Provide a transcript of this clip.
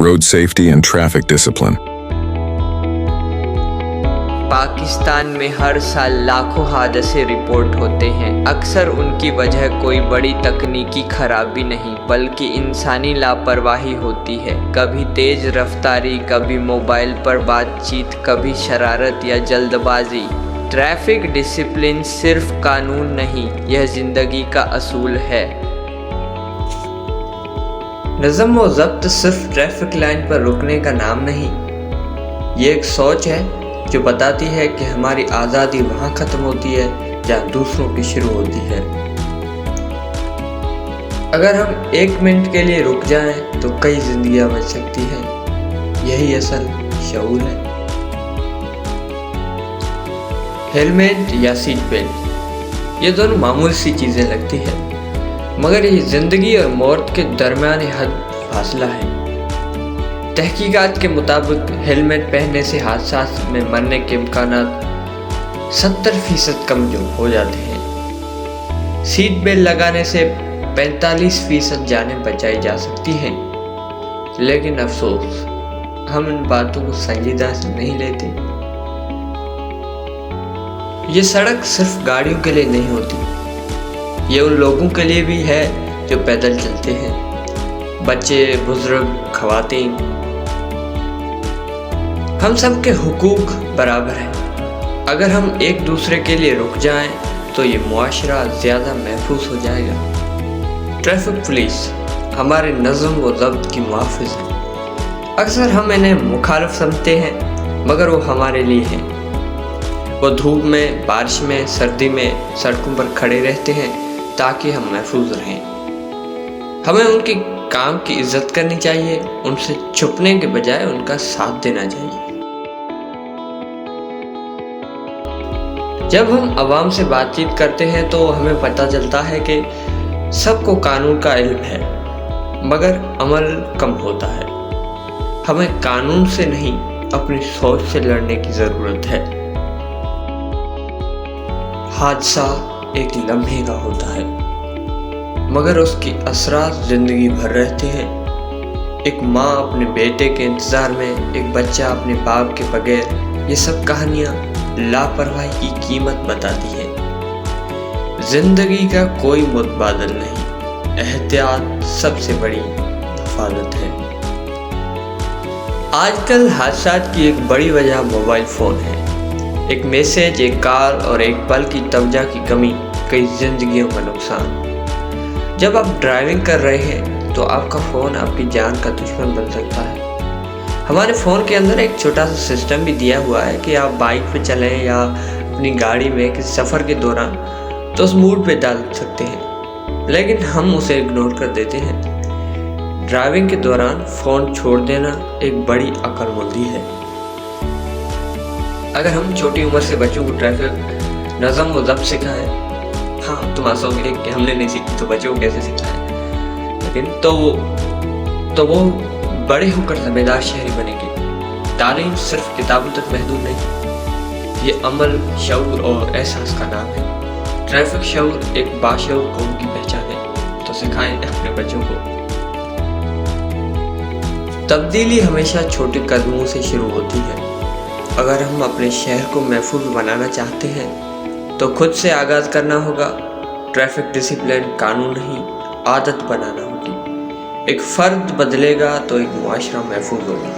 road safety and traffic discipline. Pakistan میں ہر سال لاکھوں حادثے رپورٹ ہوتے ہیں۔ اکثر ان کی وجہ کوئی بڑی تکنیکی خرابی نہیں بلکہ انسانی لاپرواہی ہوتی ہے۔ کبھی تیز رفتاری، کبھی موبائل پر بات چیت، کبھی شرارت یا جلد بازی۔ ٹریفک ڈسپلن صرف قانون نہیں، یہ زندگی کا اصول ہے۔ نظم و ضبط صرف ٹریفک لائن پر رکنے کا نام نہیں، یہ ایک سوچ ہے جو بتاتی ہے کہ ہماری آزادی وہاں ختم ہوتی ہے جہاں دوسروں کی شروع ہوتی ہے۔ اگر ہم 1 منٹ کے لیے رک جائیں تو کئی زندگیاں بچ سکتی ہیں، یہی اصل شعور ہے۔ ہیلمٹ یا سیٹ بیلٹ، یہ دونوں معمولی سی چیزیں لگتی ہیں، مگر یہ زندگی اور موت کے درمیان حد فاصلہ ہے۔ تحقیقات کے مطابق ہیلمٹ پہننے سے حادثات میں مرنے کے امکانات 70% کم ہو جاتے ہیں۔ سیٹ بیلٹ لگانے سے 45% جانیں بچائی جا سکتی ہیں، لیکن افسوس ہم ان باتوں کو سنجیدہ سے نہیں لیتے۔ یہ سڑک صرف گاڑیوں کے لیے نہیں ہوتی، یہ ان لوگوں کے لیے بھی ہے جو پیدل چلتے ہیں، بچے، بزرگ، خواتین۔ ہم سب کے حقوق برابر ہیں۔ اگر ہم ایک دوسرے کے لیے رک جائیں تو یہ معاشرہ زیادہ محفوظ ہو جائے گا۔ ٹریفک پولیس ہمارے نظم و ضبط کی محافظ ہے۔ اکثر ہم انہیں مخالف سمجھتے ہیں، مگر وہ ہمارے لیے ہیں۔ وہ دھوپ میں، بارش میں، سردی میں سڑکوں پر کھڑے رہتے ہیں تاکہ ہم محفوظ رہیں۔ ہمیں ان کے کام کی عزت کرنی چاہیے، ان سے چھپنے کے بجائے ان کا ساتھ دینا چاہیے۔ جب ہم عوام سے بات چیت کرتے ہیں تو ہمیں پتہ چلتا ہے کہ سب کو قانون کا علم ہے، مگر عمل کم ہوتا ہے۔ ہمیں قانون سے نہیں، اپنی سوچ سے لڑنے کی ضرورت ہے۔ حادثہ ایک لمحے کا ہوتا ہے، مگر اس کے اثرات زندگی بھر رہتے ہیں۔ ایک ماں اپنے بیٹے کے انتظار میں، ایک بچہ اپنے باپ کے بغیر، یہ سب کہانیاں لاپرواہی کی قیمت بتاتی ہیں۔ زندگی کا کوئی متبادل نہیں، احتیاط سب سے بڑی حفاظت ہے۔ آج کل حادثات کی ایک بڑی وجہ موبائل فون ہے۔ ایک میسج، ایک کال اور ایک پل کی توجہ کی کمی، کئی زندگیوں کا نقصان۔ جب آپ ڈرائیونگ کر رہے ہیں تو آپ کا فون آپ کی جان کا دشمن بن سکتا ہے۔ ہمارے فون کے اندر ایک چھوٹا سا سسٹم بھی دیا ہوا ہے کہ آپ بائک پہ چلیں یا اپنی گاڑی میں کسی سفر کے دوران تو اس موڈ پہ ڈال سکتے ہیں، لیکن ہم اسے اگنور کر دیتے ہیں۔ ڈرائیونگ کے دوران فون چھوڑ دینا ایک بڑی عقل مندی ہے۔ اگر ہم چھوٹی عمر سے بچوں کو ٹریفک نظم و ضبط سکھائیں، ہاں تم آسو گے کہ ہم نے نہیں سیکھی تو بچوں کو کیسے سکھائیں، لیکن تو وہ بڑے ہو کر ذمہ دار شہری بنے گے۔ تعلیم صرف کتابوں تک محدود نہیں، یہ عمل، شعور اور احساس کا نام ہے۔ ٹریفک شعور ایک باشعور قوم کی پہچان ہے، تو سکھائیں اپنے بچوں کو۔ تبدیلی ہمیشہ چھوٹے قدموں سے شروع ہوتی ہے۔ اگر ہم اپنے شہر کو محفوظ بنانا چاہتے ہیں تو خود سے آغاز کرنا ہوگا۔ ٹریفک ڈسپلن قانون نہیں، عادت بنانا ہوگی۔ ایک فرد بدلے گا تو ایک معاشرہ محفوظ ہوگا۔